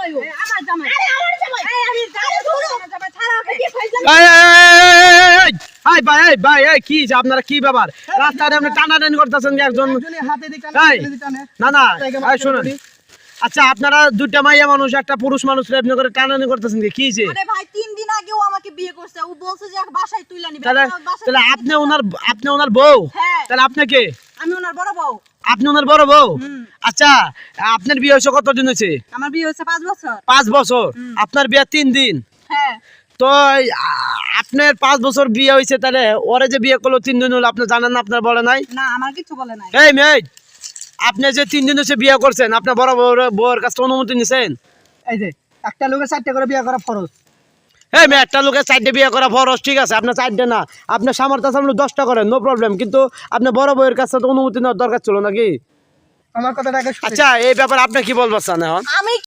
জামাই ও আমার জামাই আরে আমার জামাই এই আমি জামাই জামাই ছাড়া কি ফাইজলাম এই ভাই কি যে আপনারা কি ব্যাপার রাস্তায় আপনি টানাটানি করতেছেন যে একজন হাতে দিতে না এই শুনুন আচ্ছা আপনারা দুইটা মাইয়া মানুষ একটা পুরুষ মানুষ আপনি করে টানাটানি করতেছেন কি যে আরে ভাই 3 দিন আগে ও আমাকে বিয়ে করছে ও বলছে যে বাসায় তুইলা নিবে তাহলে আপনি ওনার বউ হ্যাঁ তাহলে আপনি কে আমি ওনার বড় বউ আপনি ওনার বড় বউ আচ্ছা আপনার বিয়ে হয়েছে কতদিন হয়েছে আমার বিয়ে হচ্ছে 5 বছর 5 বছর আপনার বিয়ে 3 দিন হ্যাঁ তো আপনার 5 বছর বিয়ে হয়েছে তাহলে ওরে যে বিয়ে করলো 3 দিন হলো আপনি জানেন না আপনার বলে নাই না আমার কিছু বলে নাই এই মেয়ে আপনি যে 3 দিন হচ্ছে বিয়ে করছেন আপনার বড় বউর কাছে অনুমতি নিছেন এই যে একটা লোকের 4টা করে বিয়ে করা ফরজ এই মেয়ে একটা লোকের 4টে বিয়ে করা ফরজ ঠিক আছে আপনার 4টে না আপনার সামর্থ্য আছে আপনি 10টা করেন নো প্রবলেম কিন্তু আপনি বড় বউয়ের কাছে তো অনুমতি নেওয়ার দরকার ছিল নাকি আমার কথাটা আগে শুনুন। আচ্ছা এই ব্যাপারে আপনি কি বলবেন এখন আমি